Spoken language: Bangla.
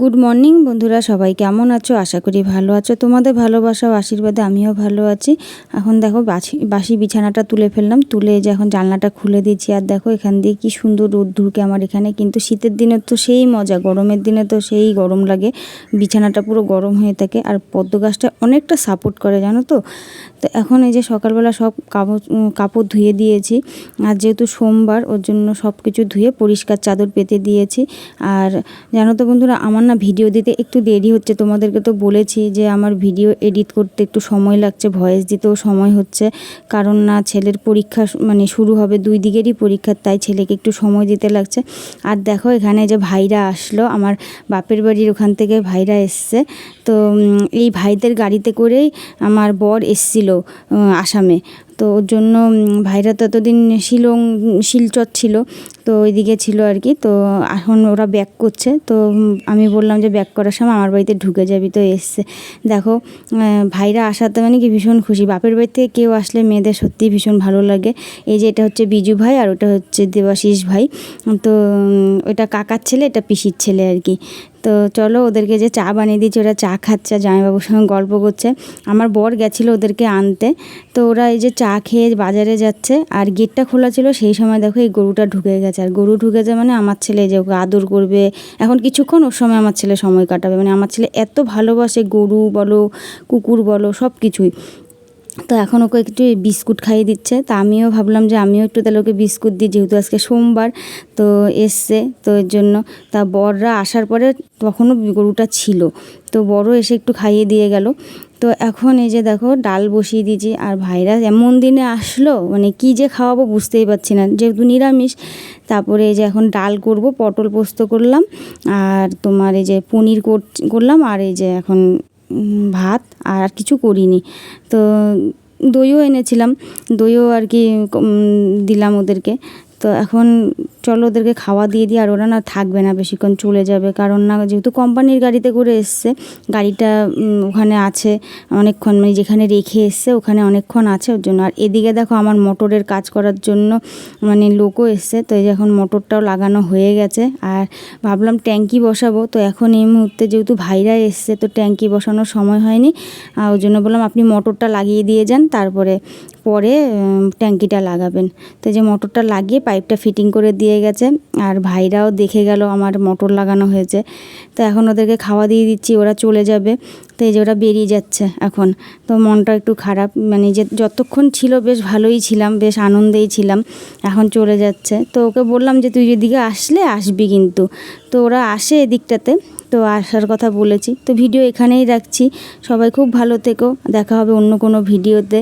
গুড মর্নিং বন্ধুরা, সবাই কেমন আছো? আশা করি ভালো আছো। তোমাদের ভালোবাসা ও আশীর্বাদে আমিও ভালো আছি। এখন দেখো বাসি বিছানাটা তুলে ফেললাম, তুলে যে এখন জানলাটা খুলে দিচ্ছি। আর দেখো এখান দিয়ে কি সুন্দর রোদ ঢুকে আমার এখানে। কিন্তু শীতের দিনে তো সেই মজা, গরমের দিনে তো সেই গরম লাগে, বিছানাটা পুরো গরম হয়ে থাকে। আর পদ্ম গাছটা অনেকটা সাপোর্ট করে, জানো তো। তো এখন এই যে সকালবেলা সব কাপড় ধুয়ে দিয়েছি। আর যেহেতু সোমবার, ওর জন্য সব কিছু ধুয়ে পরিষ্কার চাদর পেতে দিয়েছি। আর জানো তো বন্ধুরা, আমার না ভিডিও দিতে একটু দেরি হচ্ছে। তোমাদেরকে তো বলেছি যে আমার ভিডিও এডিট করতে একটু সময় লাগছে, ভয়েস দিতেও সময় হচ্ছে। কারণ না, ছেলের পরীক্ষা মানে শুরু হবে, দুই দিকেরই পরীক্ষা, তাই ছেলেকে একটু সময় দিতে লাগছে। আর দেখো এখানে যে ভাইরা আসলো, আমার বাপের বাড়ির ওখান থেকে ভাইরা এসছে। তো এই ভাইদের গাড়িতে করেই আমার বর এসছিল আসামে। তো ওর জন্য ভাইরা তো এতদিন শিলচর ছিল, তো ওইদিকে ছিল আর কি। তো এখন ওরা ব্যাক করছে। তো আমি বললাম যে ব্যাক করার সময় আমার বাড়িতে ঢুকে যাবি। তো এসছে, দেখো ভাইরা আসাতে মানে কি ভীষণ খুশি। বাপের বাড়ি থেকে কেউ আসলে মেয়েদের সত্যিই ভীষণ ভালো লাগে। এই যে এটা হচ্ছে বিজু ভাই, আর ওটা হচ্ছে দেবাশিস ভাই। তো ওটা কাকার ছেলে, এটা পিসির ছেলে আর কি। তো চলো ওদেরকে যে চা বানিয়ে দিয়েছি, ওরা চা খাচ্ছে, জামাইবাবুর সঙ্গে গল্প করছে। আমার বর গেছিলো ওদেরকে আনতে। তো ওরা এই যে চা খেয়ে বাজারে যাচ্ছে, আর গেটটা খোলা ছিল। সেই সময় দেখো এই গরুটা ঢুকে গেছে। আর গরু ঢুকেছে মানে আমার ছেলে যে ওকে আদর করবে এখন কিছুক্ষণ, ওর সময় আমার ছেলে সময় কাটাবে। মানে আমার ছেলে এত ভালোবাসে গরু বলো, কুকুর বলো, সব কিছুই। তো এখন ওকে একটু বিস্কুট খাইয়ে দিচ্ছে। তা আমিও ভাবলাম যে আমিও একটু তাহলে ওকে বিস্কুট দিই, যেহেতু আজকে সোমবার। তো এসছে, তো এর জন্য। তা বররা আসার পরে তখনও গরুটা ছিল, তো বড় এসে একটু খাইয়ে দিয়ে গেল। তো এখন এই যে দেখো ডাল বসিয়ে দিয়েছি। আর ভাইরা এমন দিনে আসলো, মানে কি যে খাওয়াবো বুঝতেই পারছি না, যেহেতু নিরামিষ। তারপরে এই যে এখন ডাল করব, পটল পোস্ত করলাম, আর তোমার এই যে পনির করলাম, আর এই যে এখন ভাত, আর কিছু করিনি। তো দইও এনেছিলাম, দইও আর কি দিলাম ওদেরকে। তো এখন চলো ওদেরকে খাওয়া দিয়ে দিই। আর ওরা না থাকবে না বেশিক্ষণ, চলে যাবে। কারণ না, যেহেতু কোম্পানির গাড়িতে করে এসছে, গাড়িটা ওখানে আছে অনেকক্ষণ, মানে যেখানে রেখে এসছে ওখানে অনেকক্ষণ আছে, ওর জন্য। আর এদিকে দেখো আমার মোটরের কাজ করার জন্য মানে লোকও এসছে। তো এই যে এখন মোটরটাও লাগানো হয়ে গেছে। আর ভাবলাম ট্যাঙ্কি বসাবো। তো এখন এই মুহূর্তে যেহেতু ভাইরা এসছে, তো ট্যাঙ্কি বসানোর সময় হয়নি। ওই জন্য বললাম আপনি মোটরটা লাগিয়ে দিয়ে যান, তারপরে পরে ট্যাঙ্কিটা লাগাবেন। তো যে মোটরটা লাগিয়ে পাইপটা ফিটিং করে দিয়ে গেছে। আর ভাইরাও দেখে গেল আমার মোটর লাগানো হয়েছে। তো এখন ওদেরকে খাওয়া দিয়ে দিচ্ছি, ওরা চলে যাবে। তো এই যে ওরা বেরিয়ে যাচ্ছে এখন। তো মনটা একটু খারাপ, মানে যে যতক্ষণ ছিল বেশ ভালোই ছিলাম, বেশ আনন্দেই ছিলাম, এখন চলে যাচ্ছে। তো ওকে বললাম যে তুই যেদিকে আসলে আসবি কিন্তু। তো ওরা আসে এদিকটাতে, তো আসার কথা বলেছি। তো ভিডিও এখানেই রাখছি, সবাই খুব ভালো থেকো, দেখা হবে অন্য কোনো ভিডিওতে।